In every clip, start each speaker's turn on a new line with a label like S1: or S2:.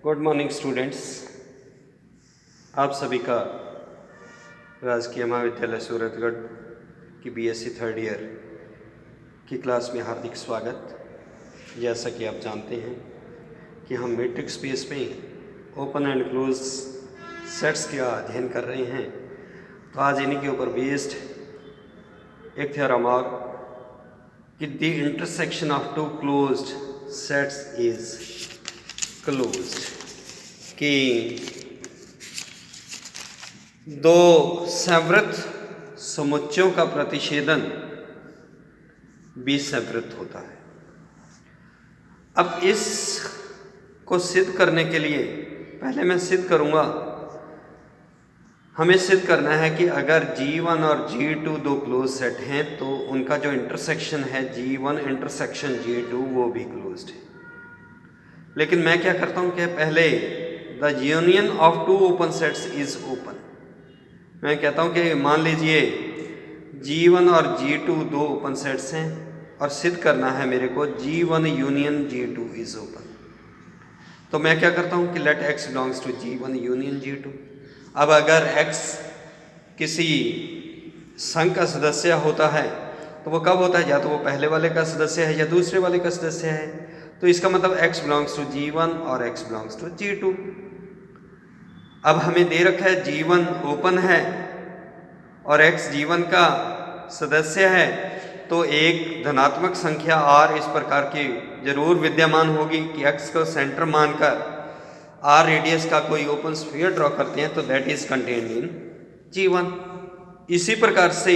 S1: Good morning students. आप सभी का राजकीय महाविद्यालय सूरतगढ़ की बीएससी थर्ड ईयर की क्लास में हार्दिक स्वागत। जैसा कि आप जानते हैं कि हम मैट्रिक्स स्पेस में ओपन एंड क्लोज सेट्स का अध्ययन कर रहे हैं, तो आज इन्हीं के ऊपर बेस्ड एक थ्योरम और कि the intersection of two closed sets is closed, कि दो संवृत समुच्चयों का प्रतिच्छेदन भी संवृत होता है। अब इस को सिद्ध करने के लिए पहले मैं सिद्ध करूंगा, हमें सिद्ध करना है कि अगर G1 और G2 दो क्लोज सेट हैं तो उनका जो इंटरसेक्शन है G1 इंटरसेक्शन G2 वो भी क्लोज्ड है। लेकिन मैं क्या करता हूं कि पहले the union of two open sets is open. मैं कहता हूं कि मान लीजिए G1 और G2 दो ओपन सेट्स हैं और सिद्ध करना है मेरे को G1 union G2 is open. तो मैं क्या करता हूं कि let x belongs to G1 union G2। अब अगर x किसी संघ का सदस्य होता है तो वो कब होता है, या तो वो पहले वाले का सदस्य है या दूसरे वाले का सदस्य है। तो इसका मतलब x बिलोंग्स टू G1 और x बिलोंग्स टू G2। अब हमें दे रखा है G1 ओपन है और x G1 का सदस्य है, तो एक धनात्मक संख्या r इस प्रकार की जरूर विद्यमान होगी कि x को सेंटर मानकर r रेडियस का कोई ओपन स्फीयर ड्रॉ करते हैं तो that is contained in G1। इसी प्रकार से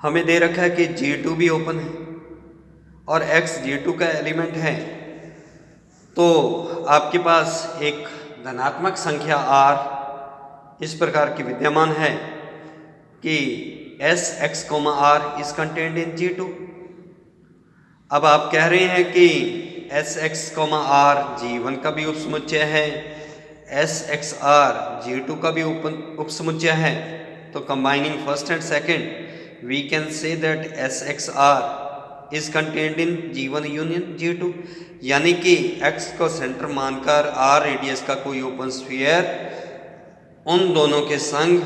S1: हमें दे रखा है कि G2 भी ओपन है और x G2 का एलिमेंट है, तो आपके पास एक धनात्मक संख्या r इस प्रकार की विद्यमान है कि Sx, r is contained in G2। अब आप कह रहे हैं कि Sx, r G1 का भी उपसमुच्चय है, Sxr G2 का भी उपसमुच्चय है। तो combining first and second we can say that Sxr is contained in G1 union G2, यानी कि x को सेंटर मानकर r रेडियस का कोई ओपन स्फीयर उन दोनों के संग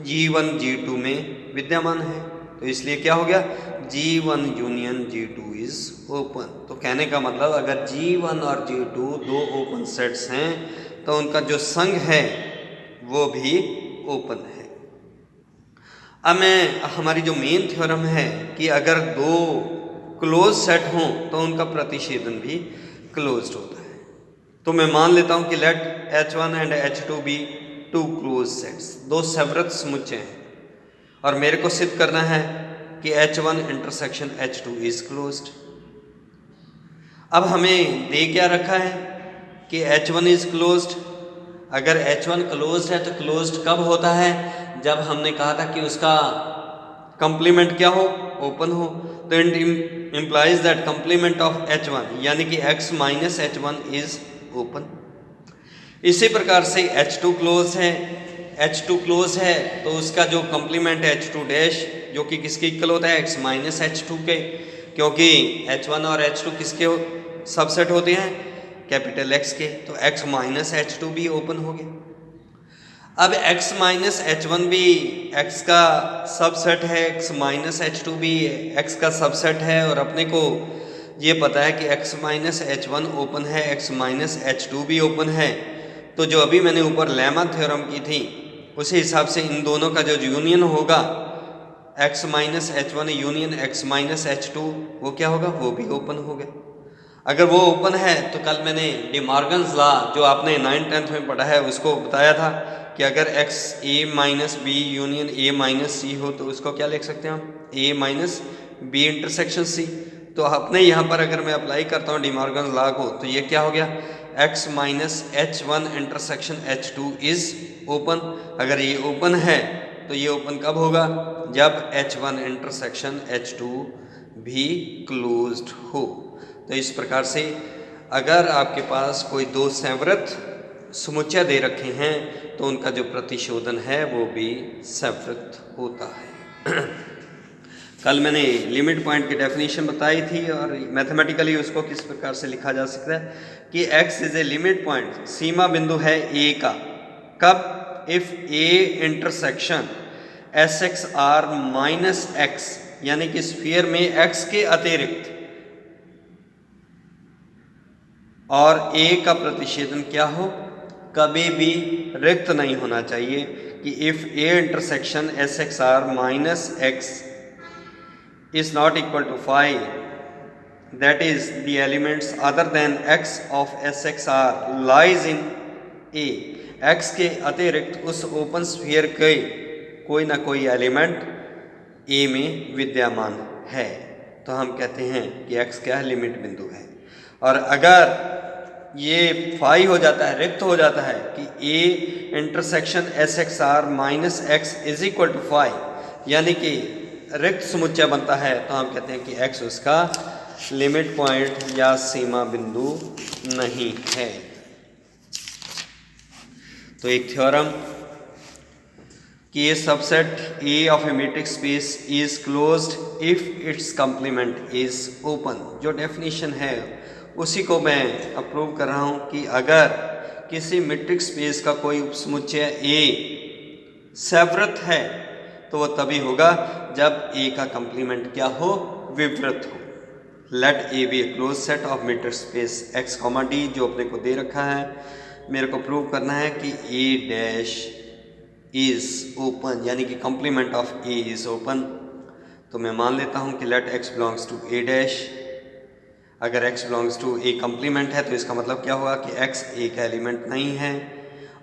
S1: G1 G2 में विद्यमान है। तो इसलिए क्या हो गया, G1 union G2 is open. तो कहने का मतलब अगर G1 और G2 दो ओपन सेट्स हैं तो उनका जो संघ है वो भी ओपन है। अब मैं हमारी जो मेन थ्योरम है कि अगर दो क्लोज सेट हों तो उनका प्रतिच्छेदन भी क्लोज्ड होता है। तो मैं मान लेता हूं कि let H1 and H2 be two close sets, दो संवृत समुच्चय हैं और मेरे को सिद्ध करना है कि H1 intersection H2 is closed. अब हमें दे क्या रखा है कि H1 इज क्लोज्ड। अगर H1 क्लोज्ड है तो क्लोज्ड कब होता है, जब हमने कहा था कि उसका कंप्लीमेंट क्या हो, ओपन हो। तो it implies that complement of H1 यानी कि x minus H1 is open. इसी प्रकार से H2 क्लोज है, H2 क्लोज है तो उसका जो कंप्लीमेंट है H2 डैश, जो कि किसके इक्वल होता है, x माइनस H2 के, क्योंकि H1 और H2 किसके सबसेट होते हैं, कैपिटल X के। तो x माइनस H2 भी ओपन हो गया। अब x माइनस H1 भी x का सबसेट है, x माइनस H2 भी x का सबसेट है, और अपने को ये पता है कि x माइनस H1 ओपन है, x माइनस H2 भी ओपन है। तो जो अभी मैंने ऊपर लेमा थ्योरम की थी उसी हिसाब से इन दोनों का जो यूनियन होगा x minus H1 union x minus H2 वो क्या होगा, वो भी ओपन हो गया। अगर वो ओपन है तो कल मैंने डी मॉर्गन्स लॉ जो आपने 9th-10th में पढ़ा है उसको बताया था कि अगर x a minus B union a minus C हो तो उसको क्या लिख सकते हैं हम, a minus B intersection c। तो अपने यहाँ पर अगर मैं अप्लाई करता हूँ डी मॉर्गन्स लॉ को तो ये क्या हो गया, x minus H1 intersection H2 is open. अगर ये ओपन है तो ये ओपन कब होगा, जब H1 इंटरसेक्शन H2 भी क्लोज्ड हो। तो इस प्रकार से अगर आपके पास कोई दो संवृत समुच्चय दे रखे हैं तो उनका जो प्रतिशोधन है वो भी संवृत होता है। कल मैंने लिमिट पॉइंट की डेफिनेशन बताई थी और मैथमेटिकली उसको किस प्रकार से लिखा जा सकता है कि x is A limit point, सीमा बिंदु है a का, कब? If a intersection S X R minus X, यानी कि स्फीयर में x के अतिरिक्त और a का प्रतिच्छेदन क्या हो? कभी भी रिक्त नहीं होना चाहिए कि if a intersection S X R minus X is not equal to 5, that is the elements other than x of SXR lies in A, x के अतिरिक्त उस ओपन स्फीयर के कोई ना कोई एलिमेंट A में विद्यमान है, तो हम कहते हैं कि x क्या है? लिमिट बिंदु है। और अगर ये फाई हो जाता है, रिक्त हो जाता है कि A intersection SXR minus X is equal to 5, यानी कि रिक्त समुच्चय बनता है, तो हम कहते हैं कि x उसका लिमिट पॉइंट या सीमा बिंदु नहीं है। तो एक थ्योरम कि ये subset A of a metric space is closed if it's complement is open, जो डेफिनेशन है उसी को मैं अप्रूव कर रहा हूँ कि अगर किसी मीट्रिक स्पेस का कोई उपसमुच्चय A सवृत है तो वह तभी होगा जब A का कंप्लीमेंट क्या हो? विवृत हो। Let A be a close set of metric space x, d जो अपने को दे रखा है, मेरे को प्रूव करना है कि A डैश इज ओपन, यानी कि complement of A is open. तो मैं मान लेता हूँ कि let x belongs to A dash. अगर x belongs to A complement है तो इसका मतलब क्या होगा कि x A का एलिमेंट नहीं है,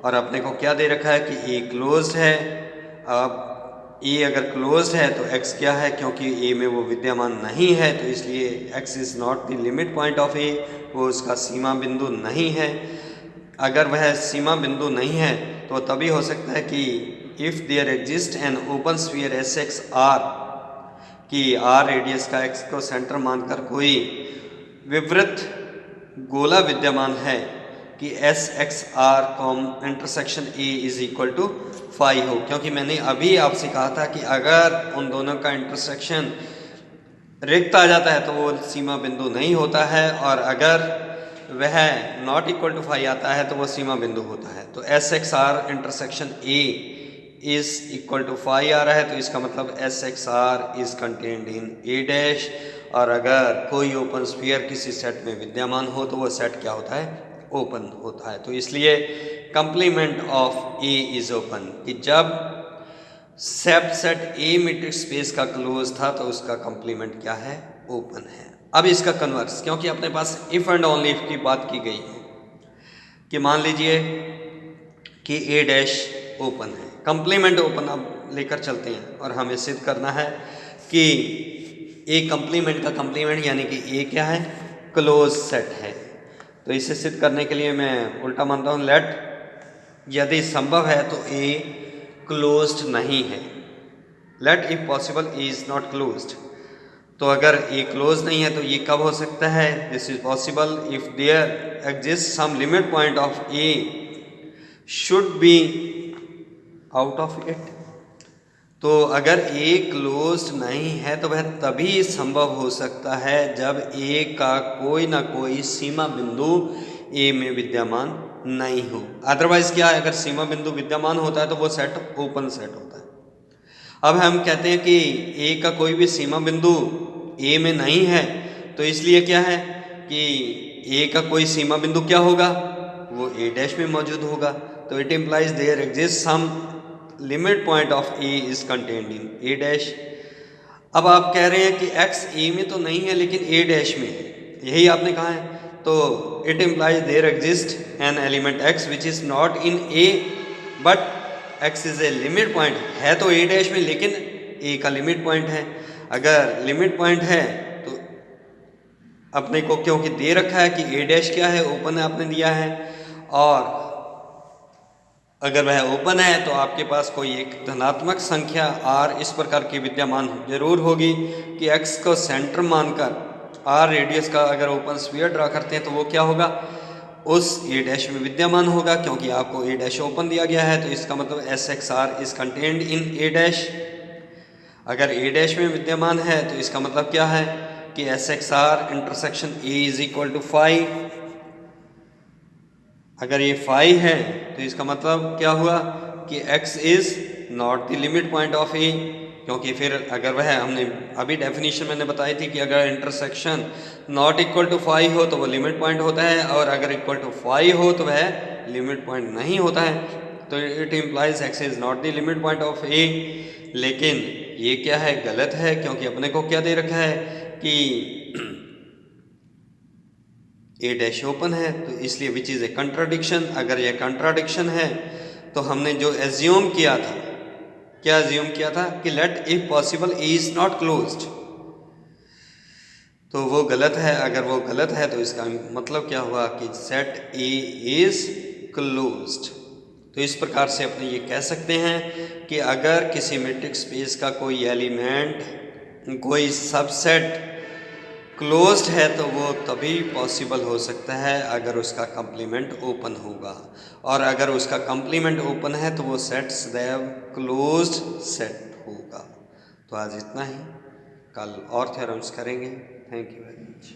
S1: और अपने को क्या दे रखा है कि A क्लोज्ड है। अब A अगर क्लोज है तो x क्या है? क्योंकि A में वो विद्यमान नहीं है तो इसलिए x is not the limit point of A, वो उसका सीमा बिंदु नहीं है। अगर वह सीमा बिंदु नहीं है तो तभी हो सकता है कि if there exist an open sphere S X R, कि r रेडियस का x को सेंटर मानकर कोई विवृत गोला विद्यमान है कि S X R com intersection A is equal to 5 हो, क्योंकि मैंने अभी आपसे कहा था कि अगर उन दोनों का इंटरसेक्शन रिक्त आ जाता है तो वो सीमा बिंदु नहीं होता है, और अगर वह नॉट इक्वल टू 5 आता है तो वो सीमा बिंदु होता है। तो S X R intersection A is equal to 5 आ रहा है, तो इसका मतलब S X R is contained in A dash, और अगर कोई ओपन स्फीयर किसी सेट में विद्यमान हो तो वो सेट क्या होता है? ओपन होता है। तो इसलिए complement of A is open, कि जब सबसेट A मीट्रिक स्पेस का क्लोज था तो उसका कंप्लीमेंट क्या है? ओपन है। अब इसका कन्वर्स, क्योंकि अपने पास इफ एंड ओनली इफ की बात की गई है कि मान लीजिए कि A डैश ओपन है, कंप्लीमेंट ओपन अब लेकर चलते हैं और हमें सिद्ध करना है कि A कंप्लीमेंट का कंप्लीमेंट यानी कि A क्या है? क्लोज सेट है। तो इसे सिद्ध करने के लिए मैं उल्टा मानता हूँ, लेट यदि संभव है तो A क्लोज्ड नहीं है, let if possible A is not closed. तो अगर A क्लोज नहीं है तो ये कब हो सकता है? This is possible if there exist some limit point of A should be out of it. तो अगर A क्लोज्ड नहीं है तो वह तभी संभव हो सकता है जब A का कोई ना कोई सीमा बिंदु A में विद्यमान नहीं हो। अदरवाइज क्या है? अगर सीमा बिंदु विद्यमान होता है तो वो सेट ओपन सेट होता है। अब हम कहते हैं कि A का कोई भी सीमा बिंदु A में नहीं है, तो इसलिए क्या है कि A का कोई सीमा बिंदु क्या होगा? वो A डैश में मौजूद होगा। तो it implies there exist some limit point of A is contained in A dash. अब आप कह रहे हैं कि x A में तो नहीं है लेकिन A डैश में है, यही आपने कहा है। तो it implies there exist an element x which is not in A but x is A limit point, है तो A डैश में लेकिन A का लिमिट पॉइंट है। अगर लिमिट पॉइंट है तो अपने को क्योंकि दे रखा है कि A डैश क्या है? ओपन है, आपने दिया है, और अगर वह ओपन है तो आपके पास कोई एक धनात्मक संख्या r इस प्रकार की विद्यमान जरूर होगी कि x को सेंटर मानकर r रेडियस का अगर ओपन स्फीयर ड्रा करते हैं तो वो क्या होगा? उस A डैश में विद्यमान होगा, क्योंकि आपको A डैश ओपन दिया गया है। तो इसका मतलब S X R is contained in A dash. अगर A डैश में विद्यमान है तो इसका मतलब क्या है कि S X R intersection A is equal to 5। अगर ये फाई है तो इसका मतलब क्या हुआ कि x is not the limit point of A, क्योंकि फिर अगर वह हमने अभी डेफिनेशन मैंने बताई थी कि अगर intersection not equal to phi हो तो वो लिमिट पॉइंट होता है, और अगर इक्वल टू फाई हो तो वह लिमिट पॉइंट नहीं होता है। तो it implies x is not the limit point of A. लेकिन ये क्या है, गलत है, क्योंकि अपने को क्या दे रखा है कि ए डैश ओपन है, तो इसलिए विच इज़ ए कंट्राडिक्शन। अगर ये कंट्राडिक्शन है तो हमने जो एज्यूम किया था, क्या एज्यूम किया था कि let if possible A is not closed, तो वो गलत है। अगर वो गलत है तो इसका मतलब क्या हुआ कि सेट ए इज क्लोज्ड। तो इस प्रकार से अपने ये कह सकते हैं कि अगर किसी मैट्रिक्स स्पेस का कोई एलिमेंट, कोई सबसेट क्लोज्ड है तो वो तभी पॉसिबल हो सकता है अगर उसका कंप्लीमेंट ओपन होगा, और अगर उसका कंप्लीमेंट ओपन है तो वो सेट सदैव क्लोज्ड सेट होगा। तो आज इतना ही, कल और थ्योरम्स करेंगे। Thank you very much.